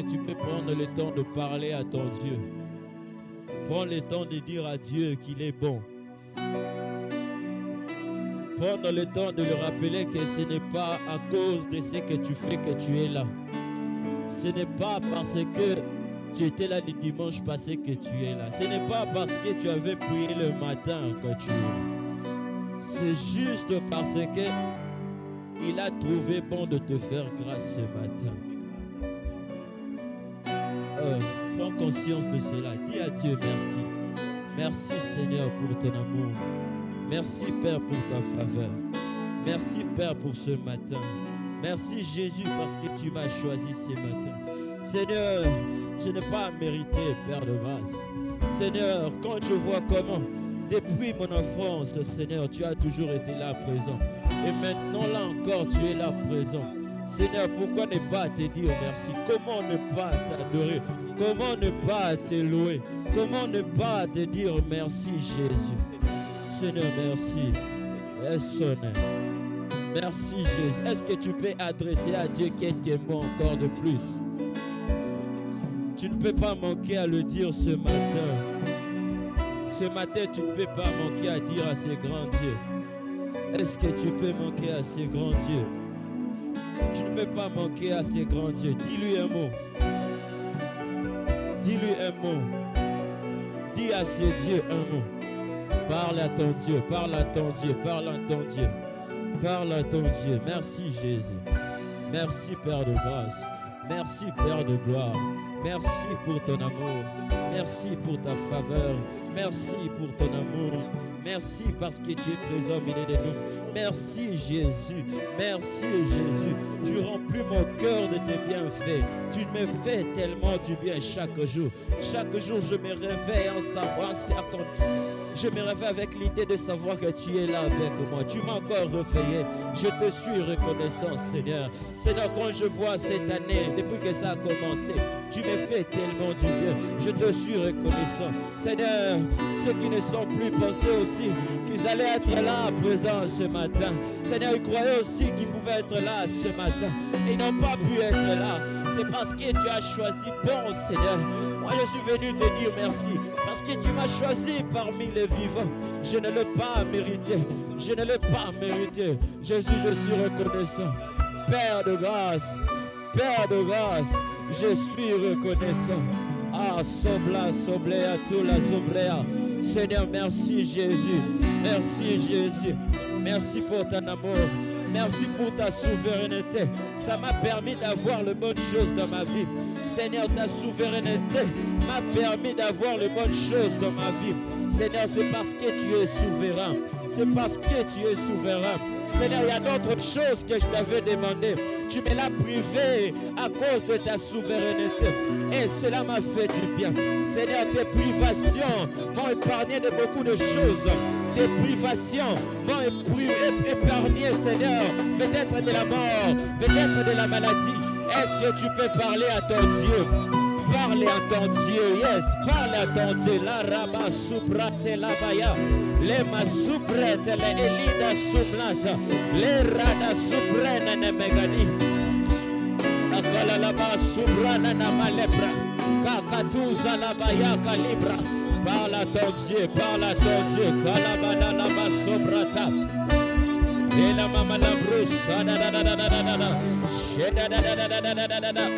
que tu peux prendre le temps de parler à ton Dieu? Prends le temps de dire à Dieu qu'il est bon. Prends le temps de lui rappeler que ce n'est pas à cause de ce que tu fais que tu es là. Ce n'est pas parce que tu étais là le dimanche passé que tu es là. Ce n'est pas parce que tu avais prié le matin que tu es là. C'est juste parce que il a trouvé bon de te faire grâce ce matin. Prends conscience de cela. Dis à Dieu merci. Merci Seigneur pour ton amour. Merci Père pour ta faveur. Merci Père pour ce matin. Merci Jésus parce que tu m'as choisi ce matin. Seigneur, je n'ai pas mérité, Père de grâce. Seigneur, quand je vois comment, depuis mon enfance, Seigneur, tu as toujours été là présent. Et maintenant, là encore, tu es là présent. Seigneur, pourquoi ne pas te dire merci? Comment ne pas t'adorer? Comment ne pas te louer? Comment ne pas te dire merci, Jésus? Seigneur, merci. Merci, Jésus. Est-ce que tu peux adresser à Dieu quelques mots encore de plus? Tu ne peux pas manquer à le dire ce matin. Ce matin, tu ne peux pas manquer à dire à ce grand Dieu. Est-ce que tu peux manquer à ce grand Dieu? Tu ne peux pas manquer à ce grand Dieu. Dis-lui un mot. Dis-lui un mot. Dis à ce Dieu un mot. Parle à ton Dieu, parle à ton Dieu, parle à ton Dieu. Parle à ton Dieu. Merci Jésus. Merci Père de grâce. Merci Père de gloire. Merci pour ton amour. Merci pour ta faveur. Merci pour ton amour. Merci parce que tu es présent au milieu de nous. Merci Jésus. Merci Jésus. Tu remplis mon cœur de tes bienfaits. Tu me fais tellement du bien chaque jour. Chaque jour, je me réveille en savoir. Je me réveille avec l'idée de savoir que tu es là avec moi. Tu m'as encore réveillé. Je te suis reconnaissant, Seigneur. Seigneur, quand je vois cette année, depuis que ça a commencé, tu me fais tellement du bien. Je te suis reconnaissant. Seigneur, ceux qui ne sont plus pensés aussi qu'ils allaient être là à présent ce matin. Seigneur, ils croyaient aussi qu'ils pouvaient être là ce matin. Et ils n'ont pas pu être là. C'est parce que tu as choisi bon, Seigneur. Moi, je suis venu te dire merci. Parce que tu m'as choisi parmi les vivants. Je ne l'ai pas mérité. Je ne l'ai pas mérité. Jésus, je suis reconnaissant. Père de grâce. Père de grâce. Je suis reconnaissant. Ah, sobla, soblea, tout la soblea. Seigneur, merci Jésus. Merci Jésus. Merci pour ton amour. Merci pour ta souveraineté. Ça m'a permis d'avoir les bonnes choses dans ma vie. Seigneur, ta souveraineté m'a permis d'avoir les bonnes choses dans ma vie. Seigneur, c'est parce que tu es souverain. C'est parce que tu es souverain. Seigneur, il y a d'autres choses que je t'avais demandé. Tu me l'as privé à cause de ta souveraineté. Et cela m'a fait du bien. Seigneur, tes privations m'ont épargné de beaucoup de choses. Tes privations m'ont épargné, Seigneur, peut-être de la mort, peut-être de la maladie. Est-ce que tu peux parler à ton Dieu? Parle à ton Dieu, yes, parle à ton Dieu. La raba subrate la baya, les masubrete, les elida sublata, les rada subrena ne megani. Akala la ba subrana na malebra, kakatuza la baya calibra. Parle à ton Dieu, parle à ton Dieu. Kalabana la ba subrata. Et la maman la brousse.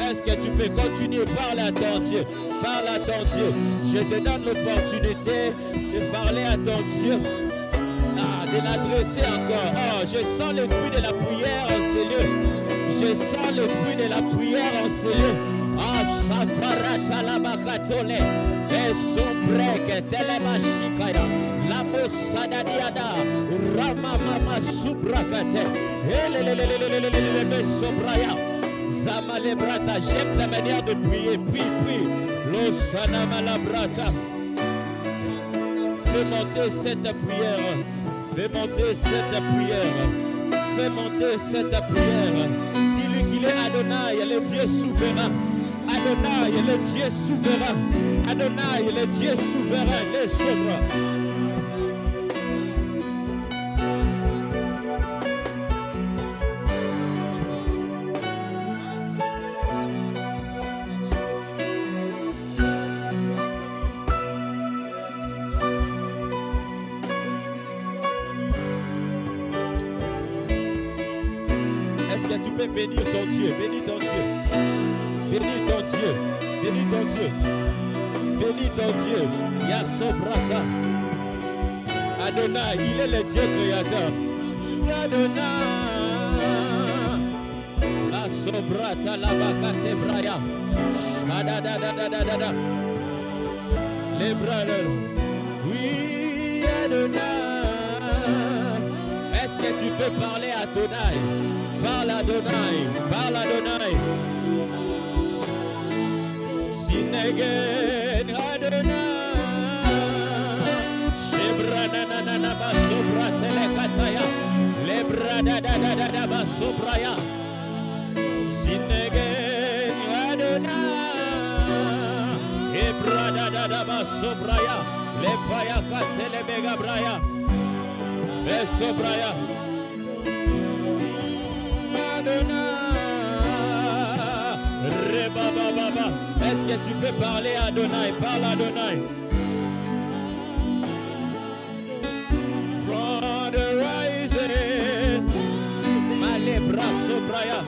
Est-ce que tu peux continuer? Parle à ton Dieu. Parle à ton Dieu. Je te donne l'opportunité de parler à ton Dieu. De l'adresser encore. Oh, je sens l'esprit de la prière en ce lieu. Je sens l'esprit de la prière en ce lieu. Ah, saparata la bakatole. Esombreke telemashikaya. La mossada diada. Rama mama subrakate. Elelelelelelelelele sobraya. Zama lebrata. J'aime ta manière de prier. Prie, prie. Losana malabrata. Fais monter cette prière. Fais monter cette prière. Fais monter cette prière. Dis-lui qu'il est Adonai, le Dieu souverain. Adonai, le Dieu souverain. Adonai, le Dieu souverain, le souverain. bénir ton Dieu, bénis ton Dieu, bénis ton Dieu, bénis ton Dieu, bénis ton Dieu. Yasobrata. Adonai, il est le Dieu créateur. Adonai. La sobrata la bakate braya. Adadadadadada. Les bras. Oui, Adonai. Est-ce que tu peux parler à Adonai? Parle à Adonai, parle à Adonai. Sinegen Adonai. Shebrananana basobra telekataya. Lebradadadada basobraya. Sinegen Adonai. Ebradadada basobraya. Lepaya katele megabraya. Besobraya. Est-ce que tu peux parler à Adonai? Parle à Adonai. From the rising, Malebra Sobraya.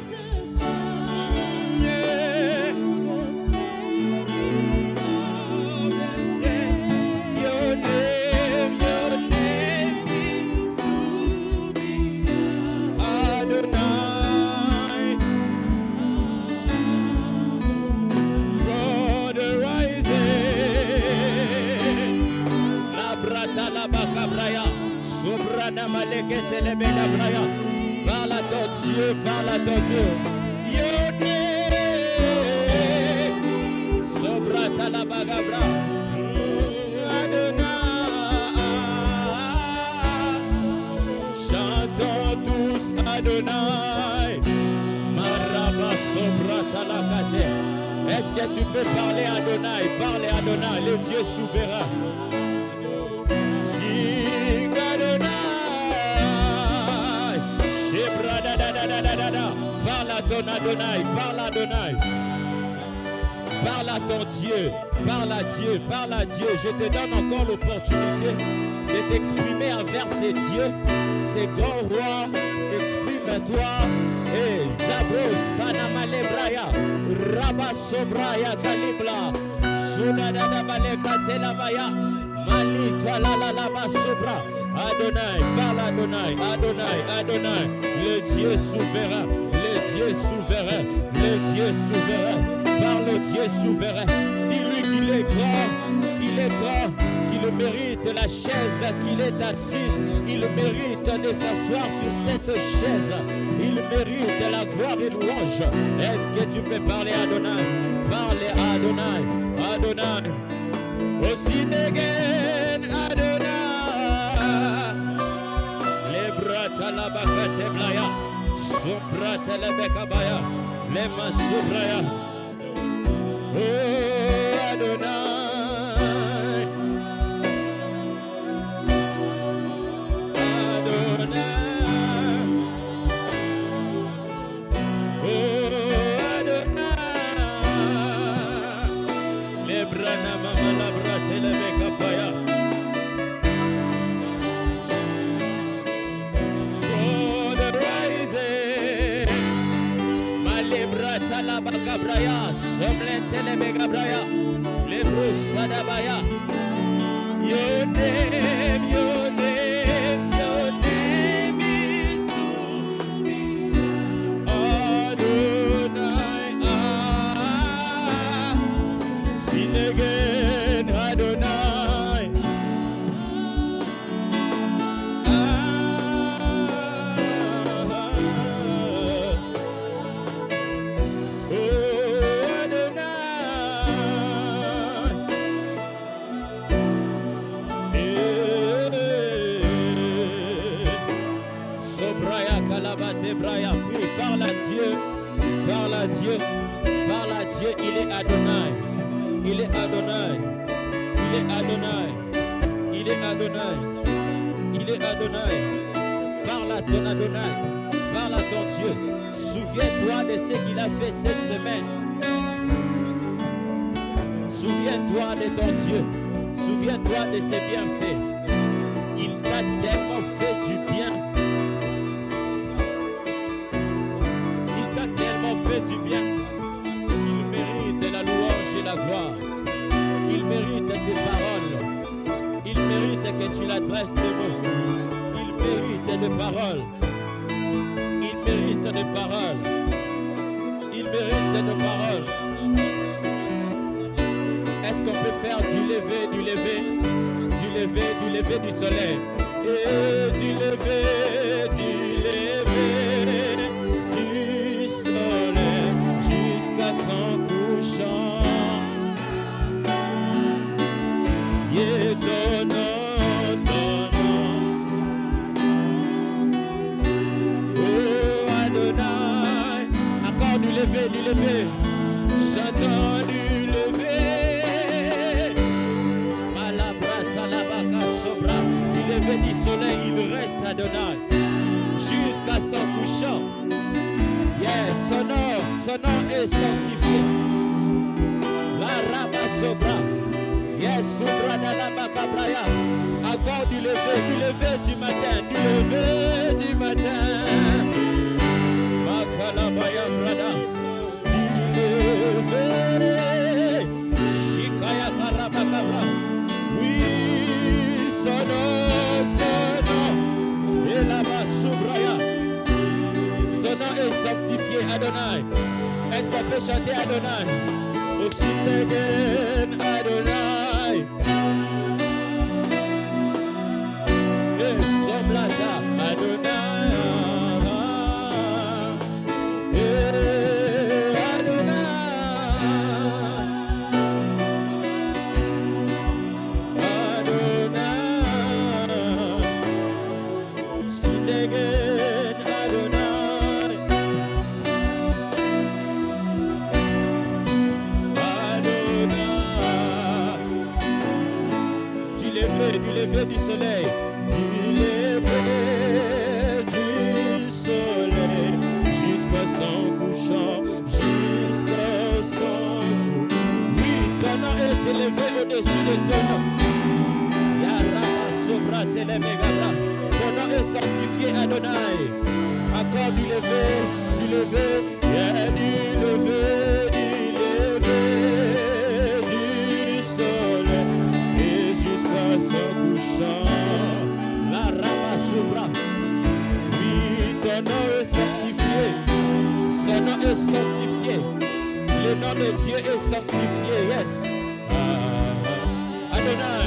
Parle à ton Dieu, parle à ton Dieu. Yone, Sobrata la bagabra. Adonai, chantons tous Adonai. Maraba Sobrata la kate. Est-ce que tu peux parler à Adonai? Parle à Adonai, le Dieu souverain. Parle à ton Adonai, parle à Adonai. Parle à ton Dieu, parle à Dieu, parle à Dieu. Je te donne encore l'opportunité de t'exprimer envers ces dieux, ces grands rois. Exprime-toi. Et Zabro Sanamalebraya, Rabasobraya Kalibla, Sunadada Malekatelabaya, Malita la la la Basobra. Adonai, parle Adonai, Adonai, Adonai, le Dieu souverain, le Dieu souverain, le Dieu souverain, parle au Dieu souverain. Dis-lui qu'il est grand, qu'il mérite la chaise qu'il est assis, il mérite de s'asseoir sur cette chaise, il mérite la gloire et louange. Est-ce que tu peux parler à Adonai? Parle à Adonai, Adonai, aussi Negen Adonai. Talabakate blaya, Sombra telebekabaya, Lema Sobraya. Oh Adonai, Adonai, oh Adonai, Lebrana mama labra telebekabaya. Talabakabraya, Somlentele Megabraya, Lebrus Sadabaya. Your name is Adonai. Sing again, Adonai. Puis parle à Dieu, parle à Dieu, parle à Dieu. Il est Adonai, il est Adonai, il est Adonai, il est Adonai, il est Adonai. Parle à ton Adonai, parle à ton Dieu. Souviens-toi de ce qu'il a fait cette semaine. Souviens-toi de ton Dieu, souviens-toi de ses bienfaits. Il t'a tellement fait du bien. la gloire. Il mérite tes paroles. Il mérite que tu l'adresses des mots. Il mérite des paroles. Il mérite des paroles. Il mérite des paroles. Est-ce qu'on peut faire du lever du soleil? Et du lever du soleil jusqu'à son couchant. Et donnant. Oh Adonai, encore du lever. J'entends du lever. Du soleil, il reste Adonai jusqu'à son couchant. Yes, son nom est sanctifié. La Rama Sobra. Yes, Sobra de la Bakabraya. Encore du lever du matin, Makalabaya Brada. Du lever. Shikaya Karabakabra. Oui, son nom. Son nom est sanctifié, Adonai. Est-ce qu'on peut chanter Adonai? Oxygène, Adonai. Escomblata, Adonai. Du soleil, du lever du soleil jusqu'à son couchant, jusqu'à son couchant. Oui, ton nom est élevé au-dessus de ton nom. Yarama Sobra Telemegabra. Ton nom est sanctifié, Adonai. Encore du lever, yeah, du lever du soleil et jusqu'à son couchant. La Rama Sobra. Oui, ton nom est sanctifié. Son nom est sanctifié. Le nom de Dieu est sanctifié. Yes. Adonai.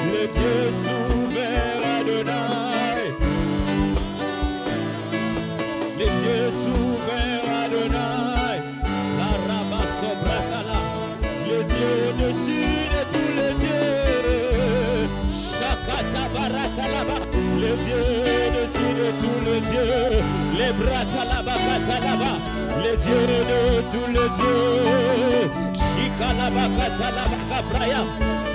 Le Dieu souverain Adonai. Le Dieu souverain Adonai. La Rama Sobratala. Le Dieu au-dessus de tous les dieux. Shakata Baratalaba. Le Dieu au-dessus de tous les dieux. Les Bratalaba Katalaba. Le Dieu de tous les dieux. Shikalaba Katalaba Kabraya.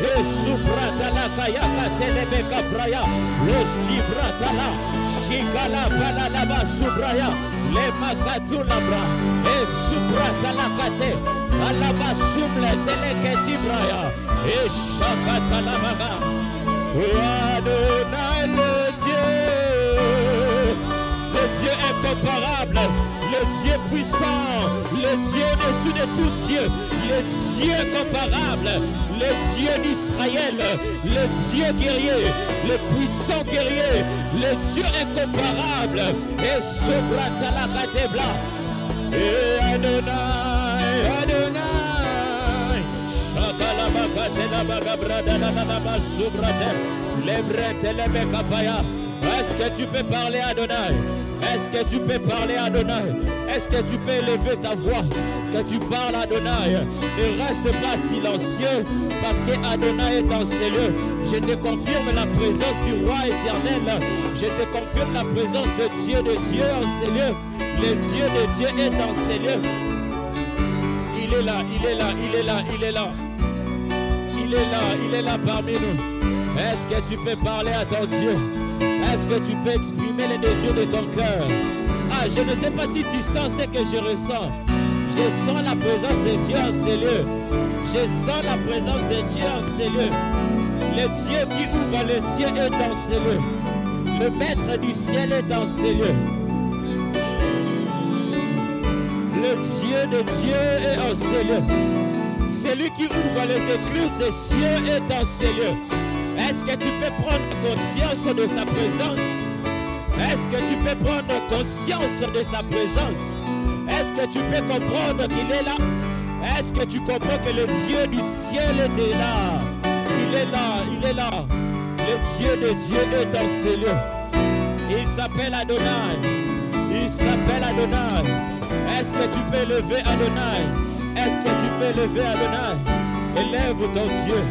Et Subratala Kayaka Telebeka Braya, Roskibratala, Shikala Balalaba Subraya, Le Makatulabra, et Subratala Kate, Alaba Sumle Teleketi Braya, et Shakatalamaga, Adonai le Dieu incomparable, le Dieu puissant, le Dieu au-dessus de tout Dieu, le Dieu comparable, le Dieu d'Israël, le Dieu guerrier, le puissant guerrier, le Dieu incomparable, et Sobratala Katebla, et Adonai, Est-ce que tu peux parler Adonai? Est-ce que tu peux parler Adonai? Est-ce que tu peux élever ta voix, que tu parles à Adonai? Ne reste pas silencieux parce que Adonai est dans ces lieux. Je te confirme la présence du roi éternel. Je te confirme la présence de Dieu en ces lieux. Le Dieu de Dieu est dans ces lieux. Il est là, il est là, il est là, il est là. Il est là parmi nous. Est-ce que tu peux parler à ton Dieu? Est-ce que tu peux exprimer les désirs de ton cœur? Ah, je ne sais pas si tu sens ce que je ressens. Je sens la présence de Dieu en ces lieux. Je sens la présence de Dieu en ces lieux. Le Dieu qui ouvre les cieux est dans ces lieux. Le maître du ciel est dans ces lieux. Le Dieu de Dieu est en ces lieux. Celui qui ouvre les écluses des cieux est dans ces lieux. Est-ce que tu peux prendre conscience de sa présence? Est-ce que tu peux prendre conscience de sa présence? Est-ce que tu peux comprendre qu'il est là? Est-ce que tu comprends que le Dieu du ciel est là? Il est là, il est là. Le Dieu de Dieu est dans ces lieux. Il s'appelle Adonai. Il s'appelle Adonai. Est-ce que tu peux lever Adonai? Est-ce que tu peux lever Adonai? Élève ton Dieu.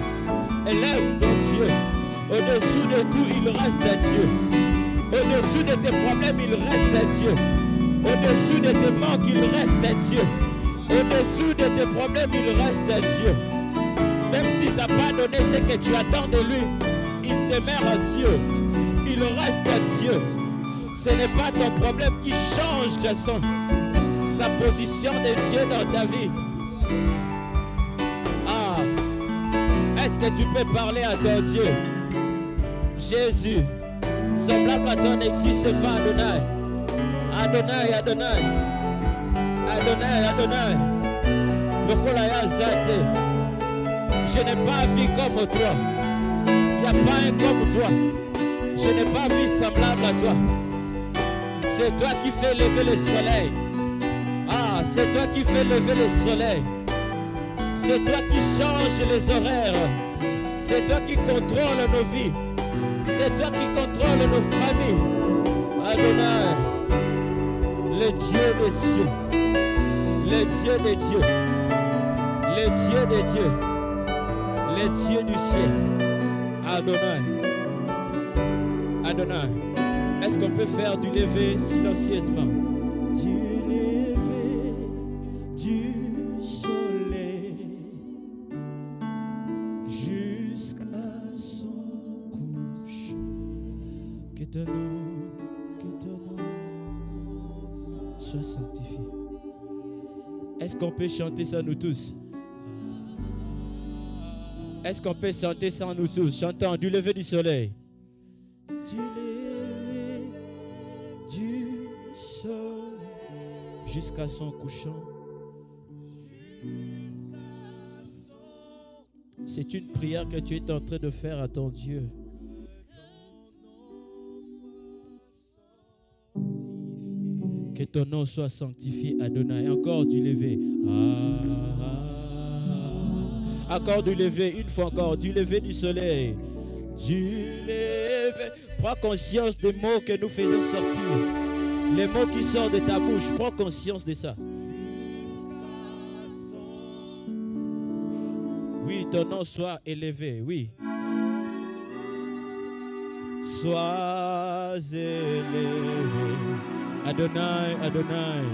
Élève ton Dieu. Au-dessous de tout, il reste à Dieu. Au-dessus de tes problèmes, il reste à Dieu. Au-dessus de tes manques, il reste à Dieu. Au-dessus de tes problèmes, il reste à Dieu. Même s'il ne t'a pas donné ce que tu attends de lui, il demeure à Dieu. Il reste à Dieu. Ce n'est pas ton problème qui change sa position de Dieu dans ta vie. Ah, est-ce que tu peux parler à ton Dieu? Jésus, semblable à toi n'existe pas, Adonai. Adonai, Adonai. Adonai, Adonai. Le Kolaya Zate. Je n'ai pas vu comme toi. Il n'y a pas un comme toi. Je n'ai pas vu semblable à toi. C'est toi qui fais lever le soleil. Ah, c'est toi qui fais lever le soleil. C'est toi qui changes les horaires. C'est toi qui contrôle nos vies. C'est toi qui contrôle nos familles. Adonai, le Dieu des cieux. Le Dieu des dieux. Le Dieu des dieux. Le Dieu du ciel. Adonai. Adonai. Est-ce qu'on peut faire du lever silencieusement? Du lever du soleil jusqu'à son couche. Que ton nom soit sanctifié. Est-ce qu'on peut chanter ça nous tous? Est-ce qu'on peut chanter ça nous tous? Chantons du lever du soleil. Du lever du soleil jusqu'à son couchant. C'est une prière que tu es en train de faire à ton Dieu. Que ton nom soit sanctifié, Adonai. Encore du lever. Encore du lever, une fois encore, du lever du soleil. Du lever. Prends conscience des mots que nous faisons sortir. Les mots qui sortent de ta bouche, prends conscience de ça. Oui, ton nom soit élevé, oui. Sois élevé. Adonai, Adonai.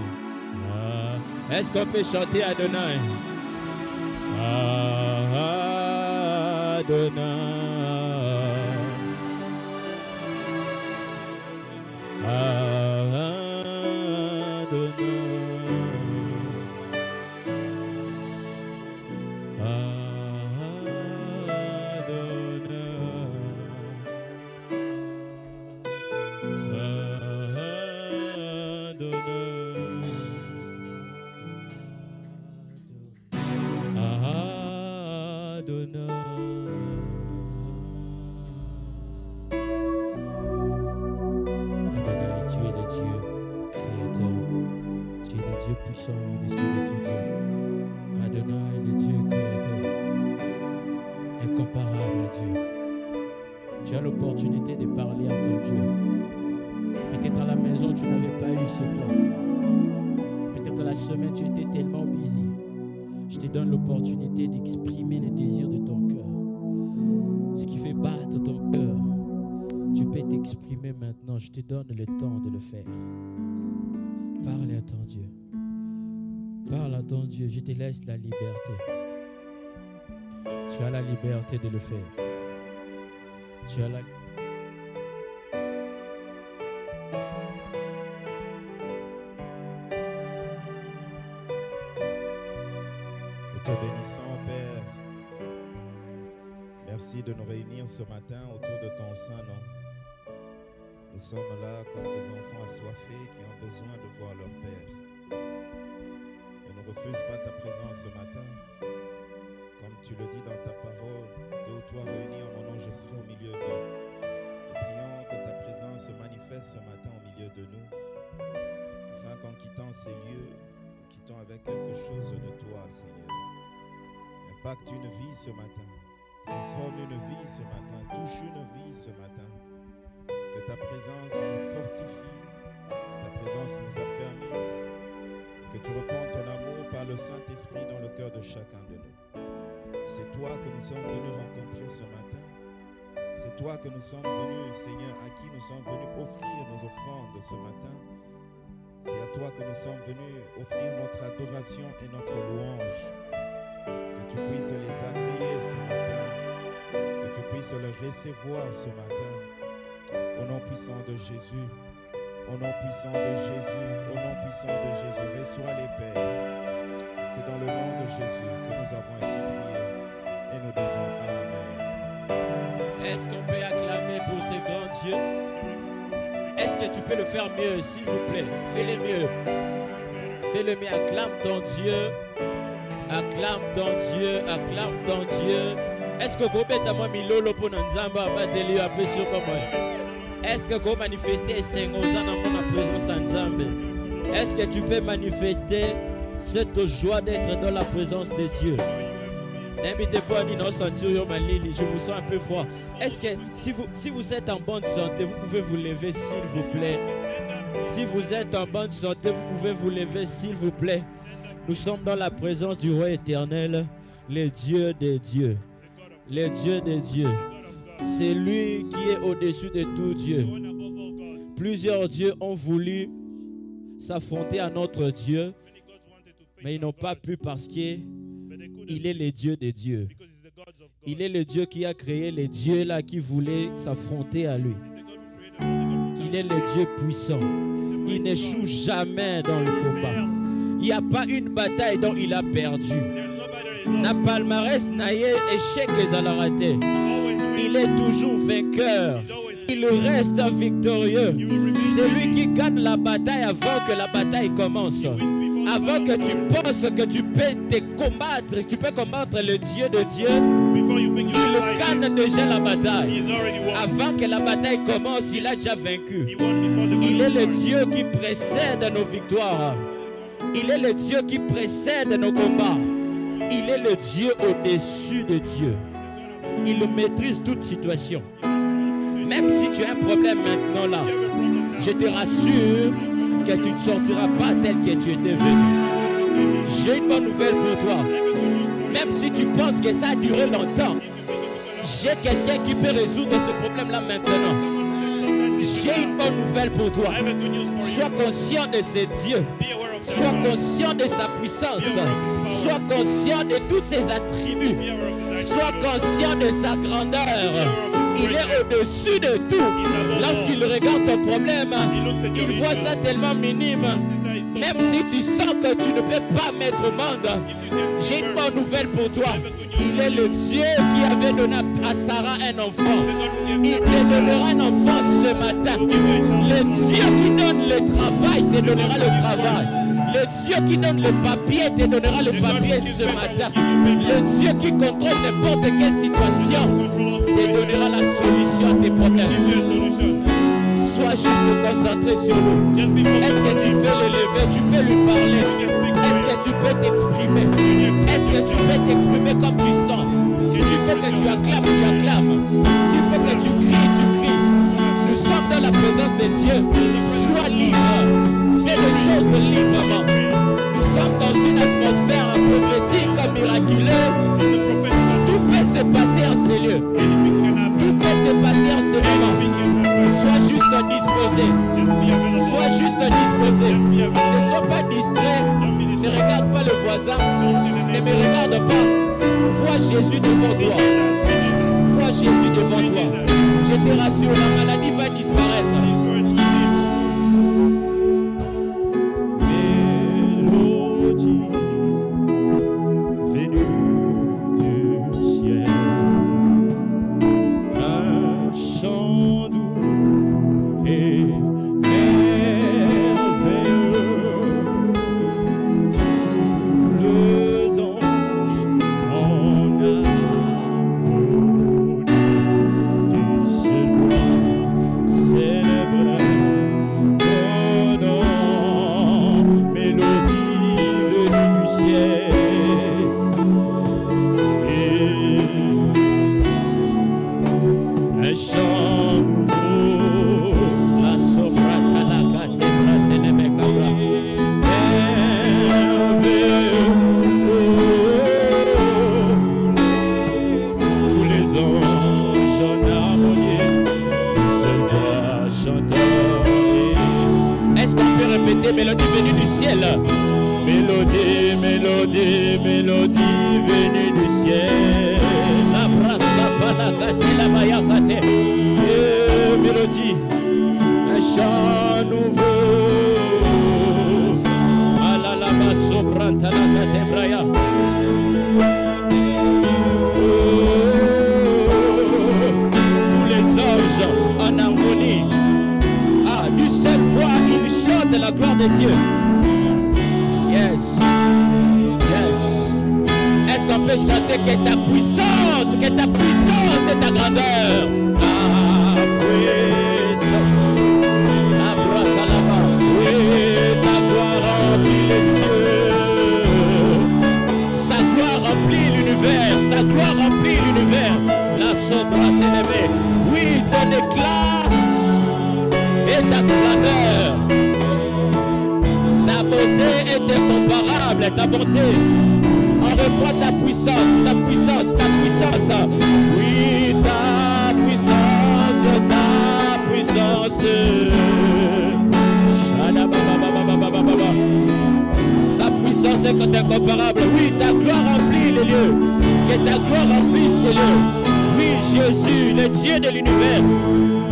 Est-ce qu'on peut chanter Adonai? Adonai. la semaine, tu étais tellement busy. Je te donne l'opportunité d'exprimer les désirs de ton cœur. Ce qui fait battre ton cœur. Tu peux t'exprimer maintenant. Je te donne le temps de le faire. Parle à ton Dieu. Parle à ton Dieu. Je te laisse la liberté. Tu as la liberté de le faire. Tu as la liberté. Te bénissons, Père. Merci de nous réunir ce matin autour de ton saint nom. Nous sommes là comme des enfants assoiffés qui ont besoin de voir leur Père. Ne nous refuse pas ta présence ce matin. Comme tu le dis dans ta parole, deux ou trois réunis en mon nom, je serai au milieu d'eux. Nous prions que ta présence se manifeste ce matin au milieu de nous, afin qu'en quittant ces lieux, nous quittons avec quelque chose de toi, Seigneur. Impacte une vie ce matin, transforme une vie ce matin, touche une vie ce matin. Que ta présence nous fortifie, ta présence nous affermisse, et que tu répandes ton amour par le Saint-Esprit dans le cœur de chacun de nous. C'est toi que nous sommes venus rencontrer ce matin. C'est toi que nous sommes venus, Seigneur, à qui nous sommes venus offrir nos offrandes ce matin. C'est à toi que nous sommes venus offrir notre adoration et notre louange. Que tu puisses les agréer ce matin, que tu puisses les recevoir ce matin. Au nom puissant de Jésus, au nom puissant de Jésus, au nom puissant de Jésus, reçois les Pères. C'est dans le nom de Jésus que nous avons ainsi prié et nous disons Amen. Est-ce qu'on peut acclamer pour ce grand Dieu? Est-ce que tu peux le faire mieux, s'il vous plaît? Fais-le mieux. Fais-le mieux, acclame ton Dieu. Acclame ton Dieu, acclame ton Dieu. Est-ce que vous mettez moi milolo pour nous appeler sur comment? Est-ce que vous manifestez dans ma présence en Zambé? Est-ce que tu peux manifester cette joie d'être dans la présence de Dieu? Je vous sens un peu froid. Est-ce que si vous êtes en bonne santé, vous pouvez vous lever s'il vous plaît? Si vous êtes en bonne santé, vous pouvez vous lever s'il vous plaît. Nous sommes dans la présence du roi éternel, le Dieu des dieux. Le Dieu des dieux. C'est lui qui est au-dessus de tout Dieu. Plusieurs dieux ont voulu s'affronter à notre Dieu, mais ils n'ont pas pu parce qu'il est le Dieu des dieux. Il est le Dieu qui a créé les dieux là qui voulaient s'affronter à lui. Il est le Dieu puissant. Il n'échoue jamais dans le combat. Il n'y a pas une bataille dont il a perdu. Na palmarès naïe échec et à la raté. Il est toujours vainqueur. Il reste victorieux. C'est lui qui gagne la bataille avant que la bataille commence. Avant que tu penses que tu peux te combattre, tu peux combattre le Dieu de Dieu, il gagne déjà la bataille. Avant que la bataille commence, il a déjà vaincu. Il est le Dieu qui précède nos victoires. Il est le Dieu qui précède nos combats. Il est le Dieu au-dessus de Dieu. Il maîtrise toute situation. Même si tu as un problème maintenant là, je te rassure que tu ne sortiras pas tel que tu étais venu. J'ai une bonne nouvelle pour toi. Même si tu penses que ça a duré longtemps, j'ai quelqu'un qui peut résoudre ce problème là maintenant. J'ai une bonne nouvelle pour toi. Sois conscient de ce Dieu. Sois conscient de sa puissance. Sois conscient de tous ses attributs. Sois conscient de sa grandeur. Il est au-dessus de tout. Lorsqu'il regarde ton problème, il voit ça tellement minime. Même si tu sens que tu ne peux pas mettre au monde, j'ai une bonne nouvelle pour toi. Il est le Dieu qui avait donné à Sarah un enfant. Il te donnera un enfant ce matin. Le Dieu qui donne le travail te donnera le travail. Le Dieu qui donne le papier te donnera le papier ce matin. Le Dieu qui contrôle n'importe quelle situation te donnera la solution à tes problèmes. Sois juste concentré sur lui. Est-ce que tu peux le lever? Tu peux lui parler. Est-ce que tu peux t'exprimer? Est-ce que tu peux t'exprimer comme tu sens? S'il faut que tu acclames, tu acclames. S'il faut que tu cries, tu cries. Nous sommes dans la présence de Dieu. Sois libre. Fais les choses librement. Nous miraculeux, tout peut se passer en ces lieux. Tout peut se passer en ce moment. Sois juste disposé. Sois juste disposé. Ne sois pas distrait. Ne regarde pas le voisin. Ne me regarde pas. Vois Jésus devant toi. Vois Jésus devant toi. Je te rassure, la maladie va disparaître. Mélodie venue du ciel. Un chant doux et merveilleux. Tous les anges en harmonie du ciel célébrer donnant mélodie venue du ciel. Et un chant nouveau, la soprata, la catébra, ténébécabra, merveilleux. Tous les anges en harmonie se voient chanter. Est-ce qu'on peut répéter mélodie venue du ciel? Mélodie, mélodie, mélodie venue du ciel. La brassa, la gâte, la maya gâte. Mélodie, un chant nouveau. Ah la la ma sopranta, la gâte, braya. Tous les anges en harmonie. Ah, du seul voix, ils chantent la gloire de Dieu. Yes, yes. Est-ce qu'on peut chanter que ta puissance et ta grandeur? Ta puissance, la droite à la main. Oui, ta gloire remplit les cieux. Sa gloire remplit l'univers, sa gloire remplit l'univers. La sombra ténébrée. Oui, ton éclat et ta splendeur. Ta beauté est incomparable, ta bonté. On revoit ta puissance, ta puissance, ta puissance. Oui, ta puissance, ta puissance. Sa puissance est incomparable. Oui, ta gloire remplit les lieux. Que ta gloire remplisse ces lieux. Oui, Jésus, le Dieu de l'univers.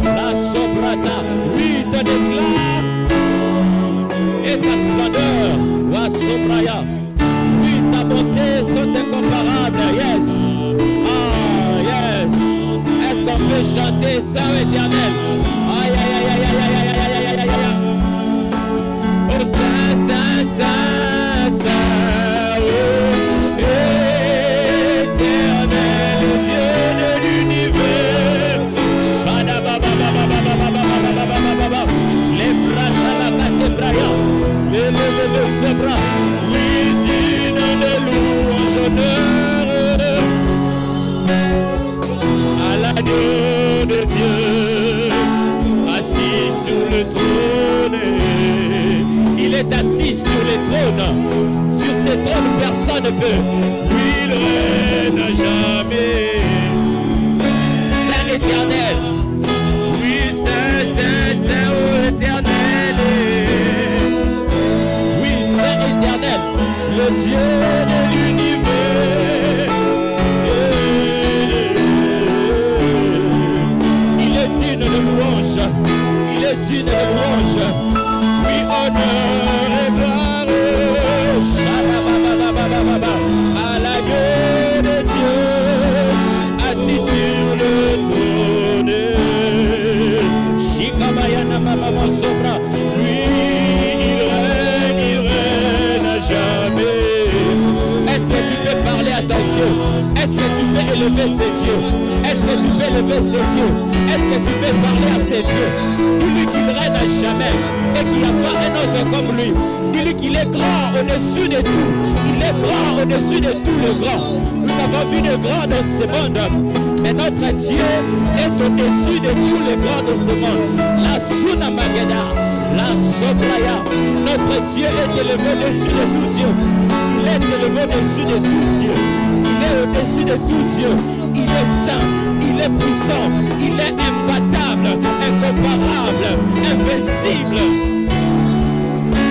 La sobrata. Oui, ton éclat et ta splendeur. La sobraya. Oui, ta bonté sont incomparables. Yes. Ah, yes. Est-ce qu'on peut chanter ça, éternel? Aïe, aïe, aïe, aïe, aïe, aïe, aïe, aïe, aïe, aïe, aïe. Oh, Saint, Saint, Saint, Saint, oh, éternel, Dieu de l'univers. Les bras, la catébra, les bras, oui, digne de louange, honneur à l'agneau de Dieu, assis sur le trône. Il est assis sur le trône. Sur ce trône, personne ne peut. Lui, il règne à jamais. Saint éternel. Oui, Saint, Saint, Saint, oh éternel. Oui, Saint éternel. Le Dieu de l'univers. Il est digne de louange. Il est digne de louange. Oui, honneur et gloire. À la gueule de Dieu, assis sur le trône. Shikamayana Mama Sobra. Lui, il règne à jamais. Est-ce que tu peux parler à ton Dieu? Est-ce que tu peux élever ces dieux? Est-ce que tu peux élever ces dieux? Est-ce que tu peux parler à ces dieux? Dis-lui qu'il règne à jamais et qu'il n'y a pas un autre comme lui. Dis-lui qu'il est grand au-dessus de tout. Il est grand au-dessus de tout le grand. Nous avons vu le grand dans ce monde. Mais notre Dieu est au-dessus de tous les grands de ce monde. La Suna Mageda, la Sobraya. Notre Dieu est élevé au-dessus de tout Dieu. Il est élevé au-dessus de tout Dieu. au-dessus de tout Dieu. Il est saint, il est puissant, il est imbattable, incomparable, invincible.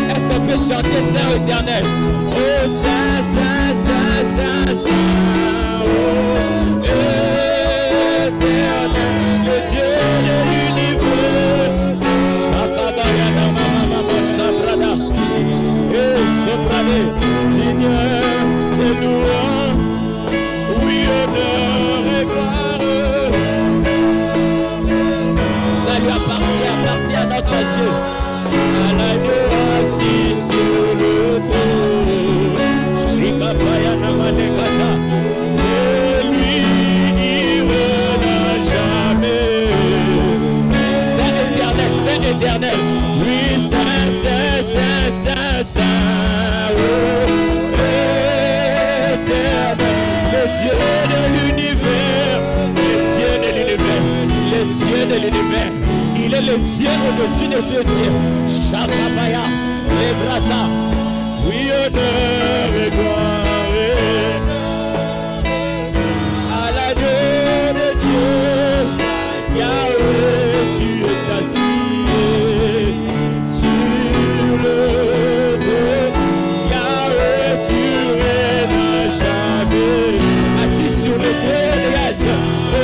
Est-ce qu'on peut chanter Saint éternel? Oh Saint, Saint, Saint, Saint, Saint, oh éternel, le Dieu de l'univers. Shakabayana mama mama sabrada, et soprane, Seigneur de louange, oui honneur et gloire. Ça lui appartient à notre Dieu. À l'agneau assis sur le trône, Shikapayana Malekata, et lui il reviendra jamais. Saint éternel, oui, Saint, Saint, Saint, Saint, Saint, oh, éternel, le Dieu de l'univers, le Dieu de l'univers, le Dieu de l'univers. Il est le Dieu au-dessus de deux dieux. Shakabaya, Lebrata, oui, honneur et gloire à l'agneau de Dieu. Yahweh, tu es assis sur le trône. Yahweh, tu règnes jamais. Assis sur le trône, yes. Oh,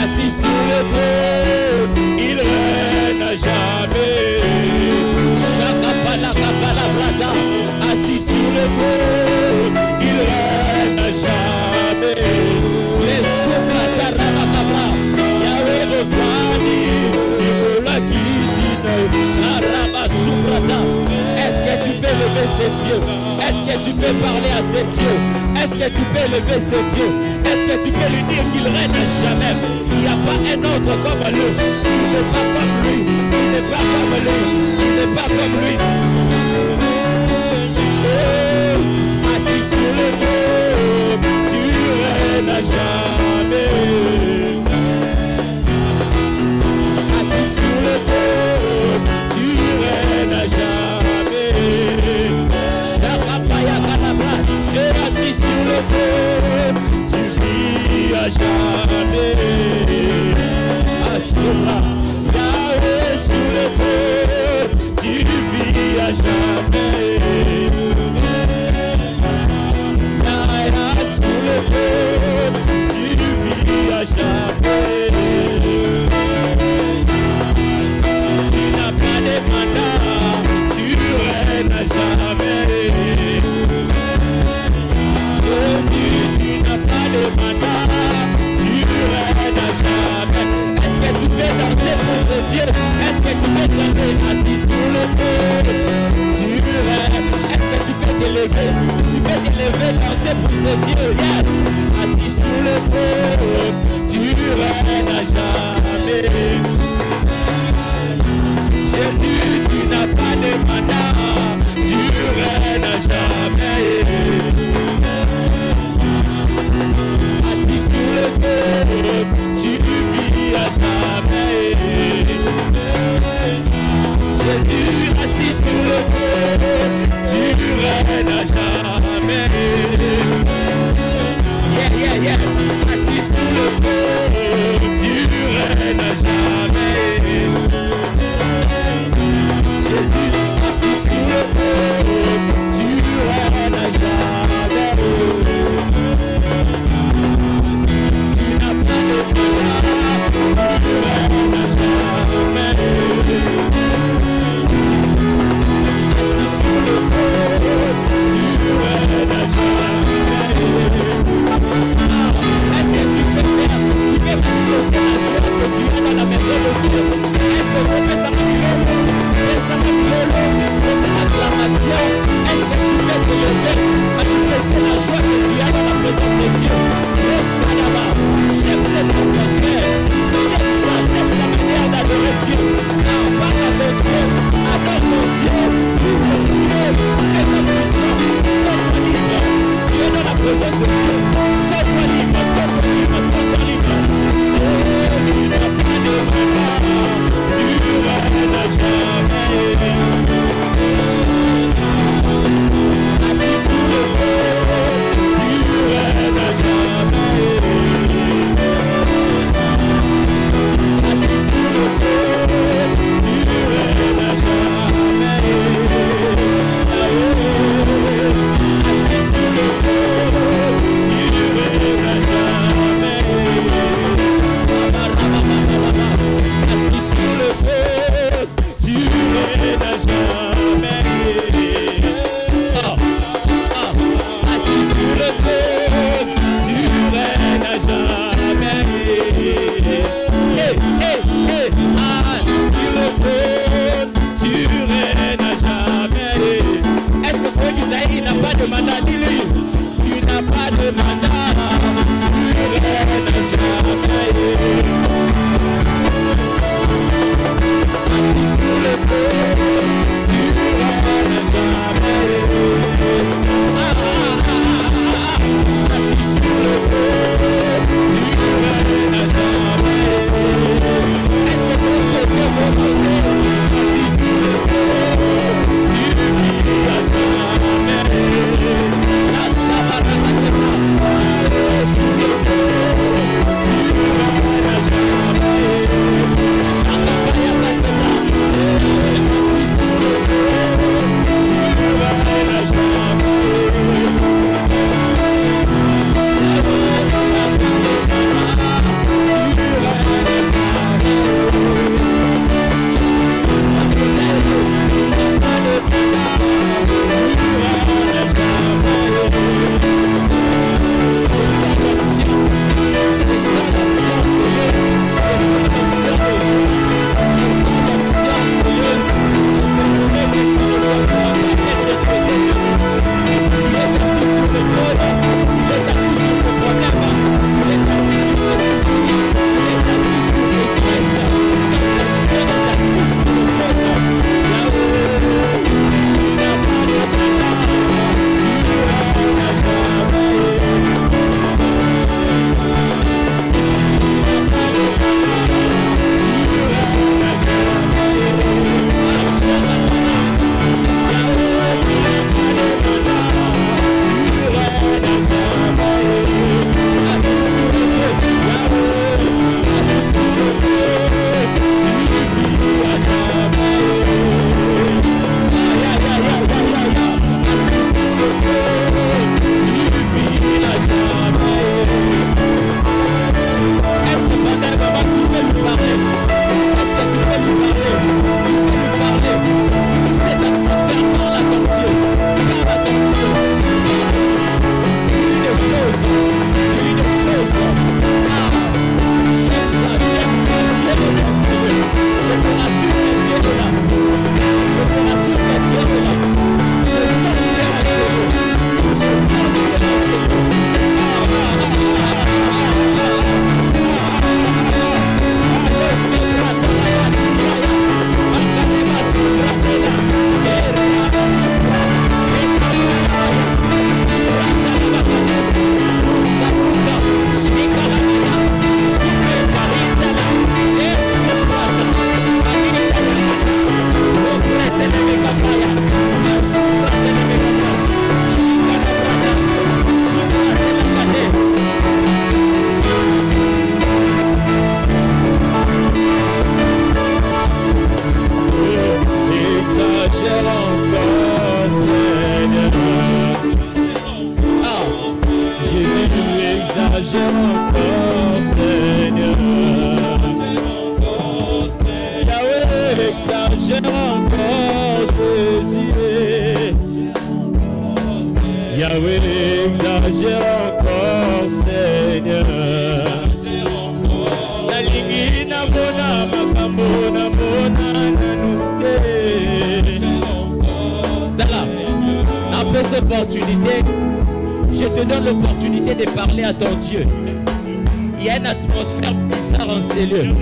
assis sur le trône. Il règne jamais. Shakapala kapala brata, assis sur le trône, il règne jamais. Les soprata rabakabra, Yahweh refani, Nicola Kitine, Araba soprata. Est-ce que tu peux lever ces dieux? Est-ce que tu peux parler à ces dieux? Est-ce que tu peux lever ces dieux? Est-ce que tu peux lui dire qu'il règne jamais? Il n'y a pas un autre comme lui. Il n'est pas comme lui. Il n'est pas comme lui. Il n'est pas comme lui. Oh, assis sur le trône, tu règnes jamais. Assis sur le trône, tu règnes jamais. Shakapaya Kanabra, et assis sur le trône, tu vis à jamais. Asura, Yahweh sur le trône, tu vis à jamais. Yahweh sur le trône, tu vis à jamais. Tu n'as pas de mandat, tu règnes à jamais. Jésus, tu n'as pas de mandat, tu règnes à jamais. Est-ce que tu peux danser pour ce Dieu? Est-ce que tu peux chanter assis sur le trône? Tu règnes. Est-ce que tu peux t'élever? Tu peux t'élever, danser pour ce Dieu? Yes. Assis sur le trône, tu règnes à jamais. Jésus, tu n'as pas de mandat, tu règnes à jamais. Assis sur le trône, tu vis à jamais. Jésus, assis sur le trône, tu règnes à jamais. Yeah, yeah, yeah. Assis sur le trône, tu règnes à jamais. Jésus, assis sur le trône, tu règnes à jamais. Tu n'as pas de pouvoir, tu règnes à jamais. Assis sur le trône, tu règnes à jamais. Est-ce que tu peux faire, tu peux manifester la joie que tu as dans la maison de Dieu? Est-ce que tu peux s'appuyer? Acclamation, est-ce que tu peux te lever, manifester la joie que tu as dans la présence de Dieu? Le Sadaba, j'aime cette atmosphère, j'aime ça, j'aime la manière d'adorer Dieu. Parle à ton Dieu, adore ton Dieu, loue ton Dieu, fais comme tu sens, sens-toi libre. Tu es dans la présence de Dieu, sens-toi libre, sens-toi libre, sens-toi libre. Oh, tu n'as pas de mandat, tu règnes à jamais. Assis sur le trône, tu règnes à jamais. exagère encore, Seigneur. Yahweh, exagère encore, Jésus. Yahweh, exagère encore, Seigneur. La ligne na mona makambo na mona nanute. Zala, après cette opportunité, je te donne l'opportunité de parler à ton Dieu. Il y a une atmosphère bizarre en ces lieux.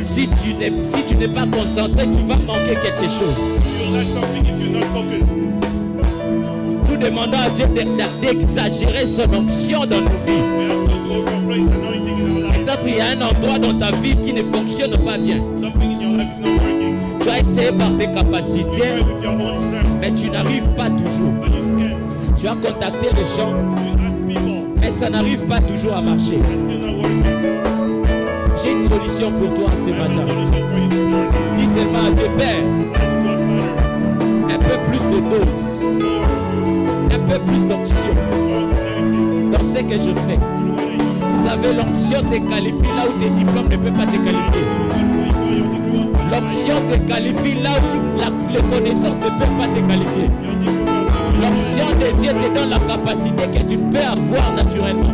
Si tu n'es pas concentré, tu vas manquer quelque chose. Nous demandons à Dieu d'exagérer son onction dans nos vies. Peut-être il y a un endroit dans ta vie qui ne fonctionne pas bien. Tu as essayé par tes capacités, mais tu n'arrives pas toujours. Tu as contacté les gens, mais ça n'arrive pas toujours à marcher. J'ai une solution pour toi ce matin. Dis seulement à Dieu, Père, un peu plus de dose, un peu plus d'onction dans ce que je fais. Vous savez, l'onction te qualifie là où tes diplômes ne peuvent pas te qualifier. L'onction te qualifie là où les connaissances ne peuvent pas te qualifier. L'onction de Dieu te donne la capacité que tu peux avoir naturellement.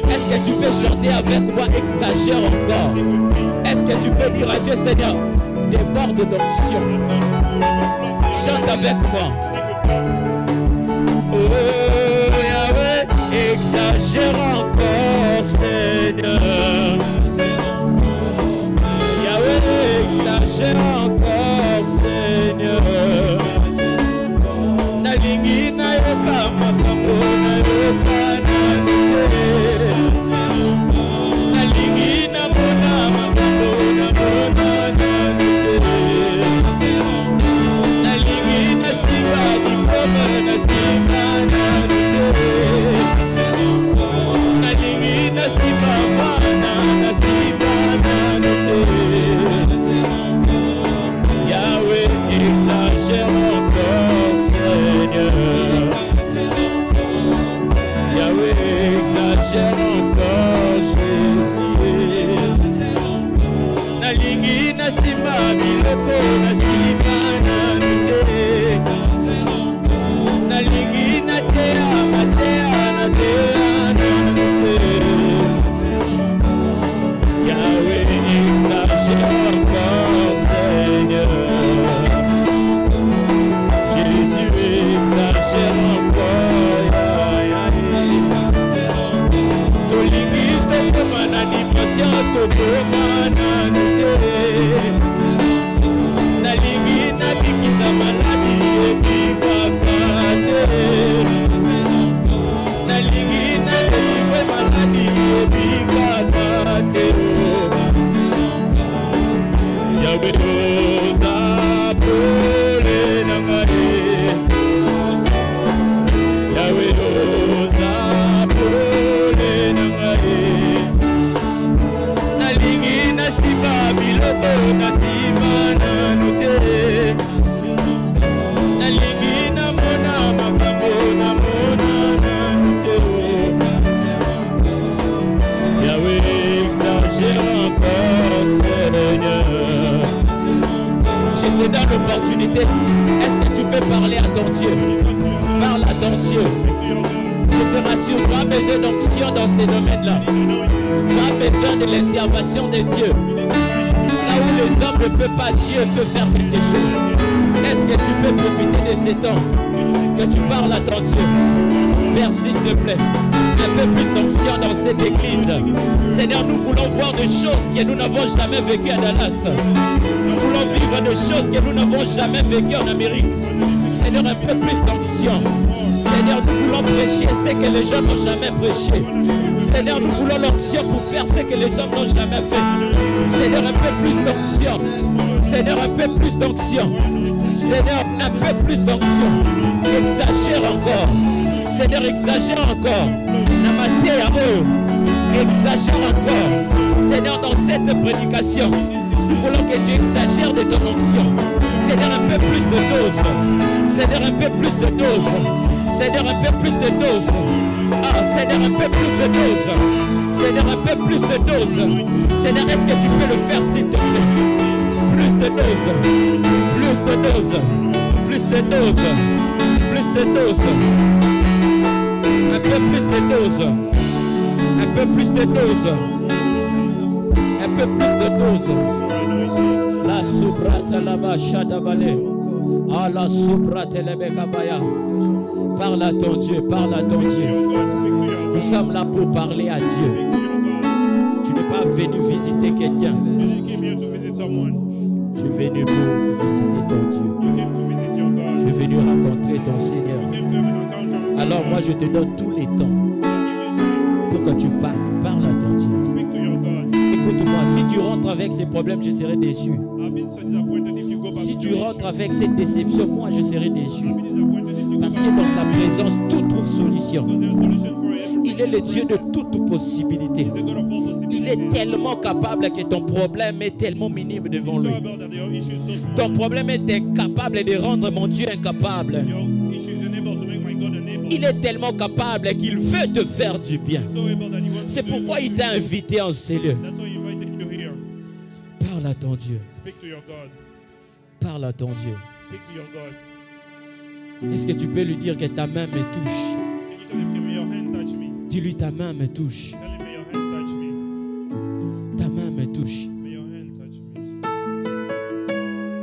Est-ce que tu peux chanter avec moi? Exagère encore. Est-ce que tu peux dire à Dieu, Seigneur, déborde d'onction? Chante avec moi. Oh Yahweh, exagère encore, Seigneur. Yahweh, exagère encore, Seigneur. Nalingi na yoka makambo na yoka nanite. Nalingi na mona makambo na mona nanite. Nalingi na simba diploma na simba nanite. Nalingi na simba mwana na simba nanite. Yahweh, exagère encore, Seigneur. Yahweh, exagère encore, Jésus. Nalingi na simba biloko na simba nanite. Nalingi na tea matea na tea nanite. Yahweh, exagère encore, Seigneur. Jésus, exagère encore. Tolingi tokoma na dimension tokoma na nite. Nalingi na bikisa maladi ebikaka te. Nalingi na délivre maladi ebikaka te. Yahweh, oza pole na ngai. Yahweh, oza pole na ngai. Nalingi na simba biloko na simba nanu te. Nalingi na mona makambo na mona nanu te. Yahweh, exagère encore, Seigneur. Je te donne l'opportunité. Est-ce que tu peux parler à ton Dieu? Parle à ton Dieu. Je te rassure, tu as besoin d'onction dans ces domaines-là. Tu as besoin de l'intervention de Dieu. Là où les hommes ne peuvent pas, Dieu peut faire quelque chose. Est-ce que tu peux profiter de ces temps que tu parles à ton Dieu? Père, s'il te plaît, un peu plus d'onction dans cette église. Seigneur, nous voulons voir des choses que nous n'avons jamais vécues à Dallas. Nous voulons vivre des choses que nous n'avons jamais vécues en Amérique. Seigneur, un peu plus d'onction. Seigneur, nous voulons prêcher ce que les gens n'ont jamais prêché. Seigneur, nous voulons l'onction pour faire ce que les hommes n'ont jamais fait. Seigneur, un peu plus d'onction. Seigneur, un peu plus d'onction. Seigneur, un peu plus d'onction. Exagère encore. Seigneur, exagère encore. Namaté à eux. Exagère encore. Seigneur, dans cette prédication, nous voulons que tu exagères de ton onction. Seigneur, un peu plus de dose. Seigneur, un peu plus de dose. Seigneur, un peu plus de dose. Ah, Seigneur, un peu plus de dose. Seigneur, un peu plus de dose. Seigneur, est-ce que tu peux le faire s'il te plaît? Plus de dose. Plus de dose. Plus de dose. Plus de dose. Un peu plus de dose. Un peu plus de dose. Un peu plus de dose. La subrata la bachada balé. Ah la subrata la bekabaya. Parle à ton Dieu, parle à ton Dieu. Nous sommes là pour parler à Dieu. Tu n'es pas venu visiter quelqu'un. Je suis venu pour visiter ton Dieu. Je suis venu rencontrer ton Seigneur. Alors moi je te donne tous les temps pour que tu parles. Parle à ton Dieu. Écoute-moi, si tu rentres avec ces problèmes, je serai déçu. Si tu rentres avec cette déception, moi je serai déçu. Parce que dans sa présence, tout trouve solution. Il est le Dieu de toute possibilité. Il est tellement capable que ton problème est tellement minime devant lui. Ton problème est incapable de rendre mon Dieu incapable. Il est tellement capable qu'il veut te faire du bien. C'est pourquoi il t'a invité en ce lieu. Parle à ton Dieu. Parle à ton Dieu. Est-ce que tu peux lui dire que ta main me touche? Dis-lui ta main me touche. Ta main me touche.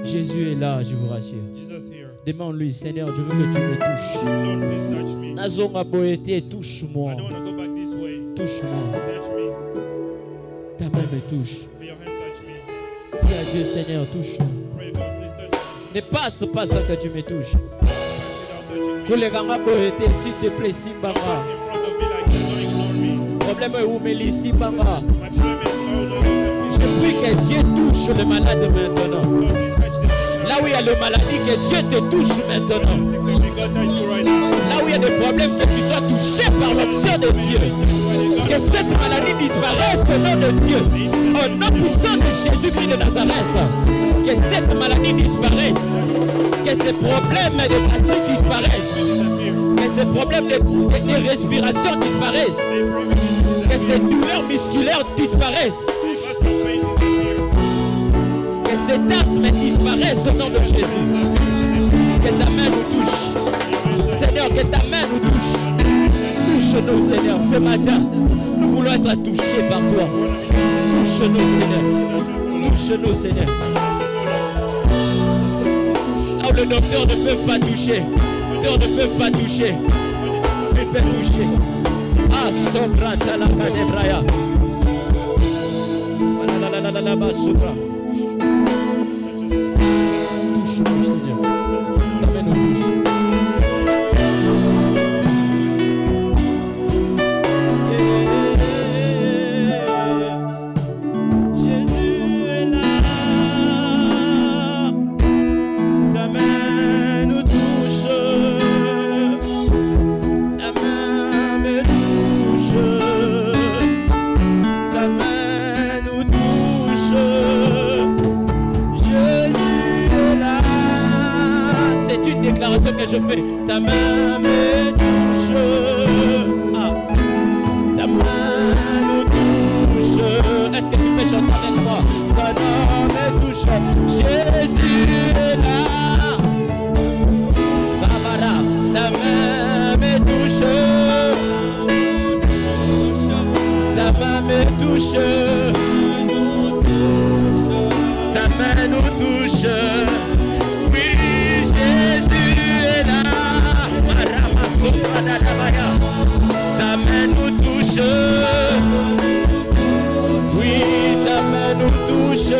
Jésus est là, je vous rassure. Demande-lui, Seigneur, je veux que tu me touches. Nazonga boété, touche-moi. Touche-moi. Ta main me touche. Prie à Dieu, Seigneur, touche-moi. Ne passe pas sans que tu me touches. S'il te plaît, Simbanga. Problème est où Mélie, Simbanga. Je prie que Dieu touche le malade maintenant. Là où il y a le maladie, que Dieu te touche maintenant. Là où il y a des problèmes, que tu sois touché par l'option de Dieu. Que cette maladie disparaisse au nom de Dieu. Au nom puissant de Jésus-Christ de Nazareth. Que cette maladie disparaisse. Que ces problèmes de gastrique disparaissent. Que ces problèmes de respiration disparaissent. Que ces douleurs musculaires disparaissent. Que cet asthme disparaisse au nom de Jésus. Que ta main nous touche. Seigneur, que ta main nous touche. Touche-nous, Seigneur, ce matin. Nous voulons être touchés par toi. Touche-nous, Seigneur. Touche-nous, Seigneur. Là où le docteur ne peut pas toucher. Le docteur ne peut pas toucher. Il peut toucher. Ah, Sobrata la Cadebraya. La basura. Touche-nous, Seigneur. Ta main nous touche. Que je fais, ta main me touche. Ah. Ta main nous touche. Est-ce que tu peux chanter avec moi? Ta main me touche. Jésus est là. Sabara, ta main me touche. Ta main me touche. Ta main nous touche. Ta main nous touche. Oui, ta main nous touche.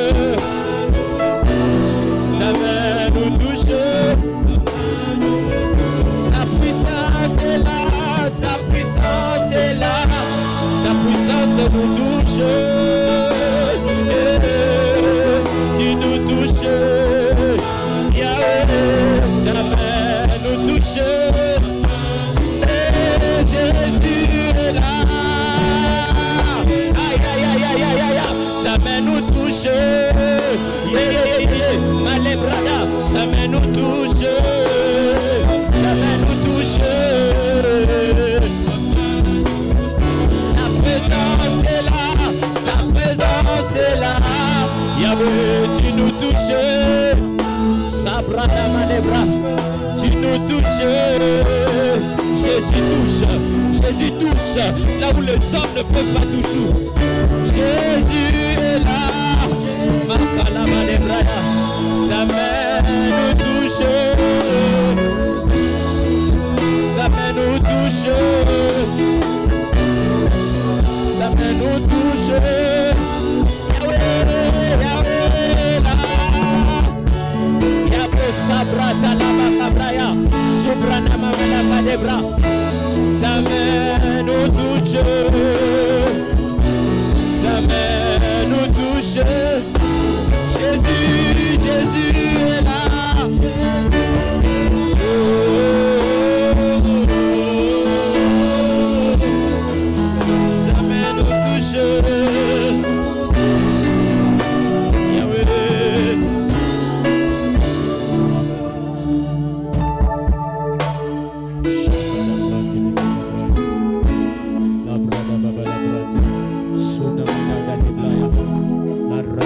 Ta main nous touche. Sa puissance est là. Sa puissance est là. Ta puissance nous touche. Tu nous touches. Yahweh, ta main nous touche. Jésus est là. Aïe, aïe, aïe, aïe, aïe, aïe. Ta main nous touche. Malebrada, ta main nous touche. Ta main nous touche. touche là où les hommes ne peuvent pas toucher. Jésus est là. Ta main nous touche. Ta main nous touche. Ta main nous touche. Yahweh, Yahweh, là. Yahweh, Sabrata, Lama, Cabraya, Subrana, Mamela, Cadebra. Ta main nous touche. Ta main nous touche. Jésus, Jésus est là. Sa main nous touche. Yahweh. La brada baba la brada. Suna mana gadi blaya. La rada.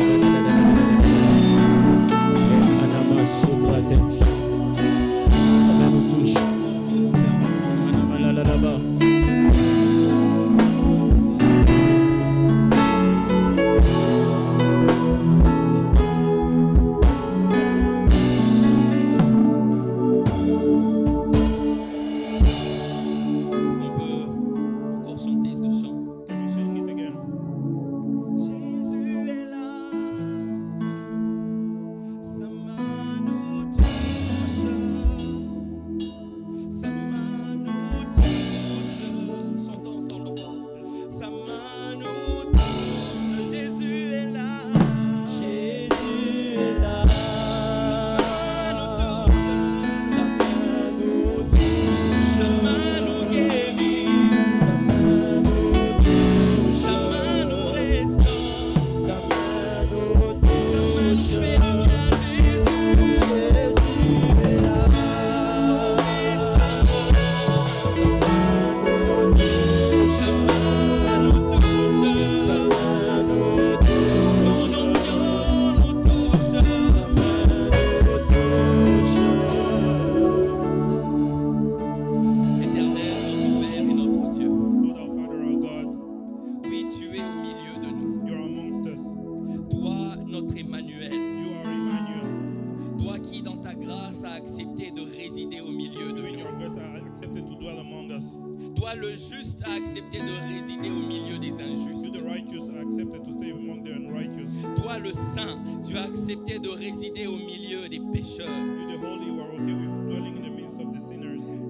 Toi, le juste, a accepté de résider au milieu des injustes. Toi, le saint, tu as accepté de résider au milieu des pécheurs.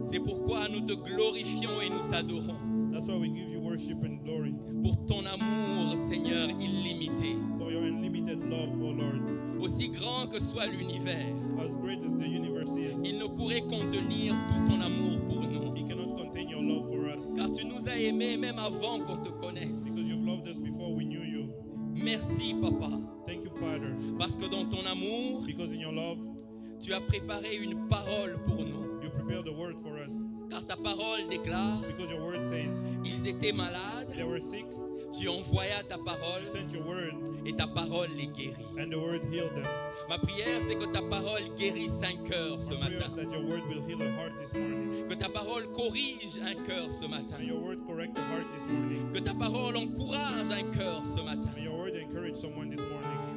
C'est pourquoi nous te glorifions et nous t'adorons. Pour ton amour, Seigneur, illimité. Aussi grand que soit l'univers, il ne pourrait contenir tout ton amour pour nous. Car tu nous as aimés même avant qu'on te connaisse. Merci, Papa. Parce que dans ton amour, tu as préparé une parole pour nous. Car ta parole déclare, ils étaient malades, tu envoyas ta parole et ta parole les guérit. Ma prière, c'est que ta parole guérisse un cœur ce matin. Que ta parole corrige un cœur ce matin. Que ta parole encourage un cœur ce matin.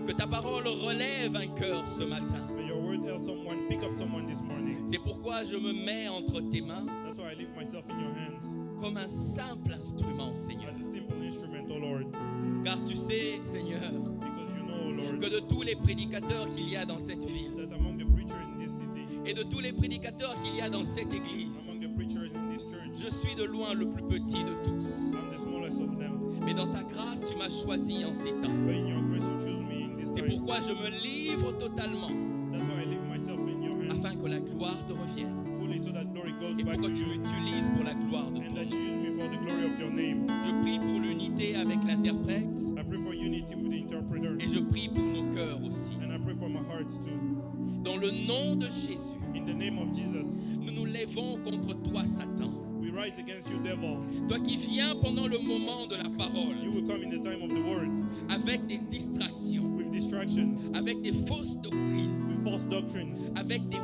Que ta parole relève un cœur ce matin. C'est pourquoi je me mets entre tes mains comme un simple instrument, Seigneur. Car tu sais, Seigneur, que de tous les prédicateurs qu'il y a dans cette ville et de tous les prédicateurs qu'il y a dans cette église, je suis de loin le plus petit de tous. Mais dans ta grâce, tu m'as choisi en ces temps. C'est pourquoi je me livre totalement afin que la gloire te revienne et pour que tu m'utilises pour la gloire de ton nom. Je prie pour l'unité avec l'interprète et je prie pour nos cœurs aussi. Dans le nom de Jésus, nous nous lèvons contre toi, Satan. Toi qui viens pendant le moment de la parole avec des distractions, avec des fausses doctrines, avec des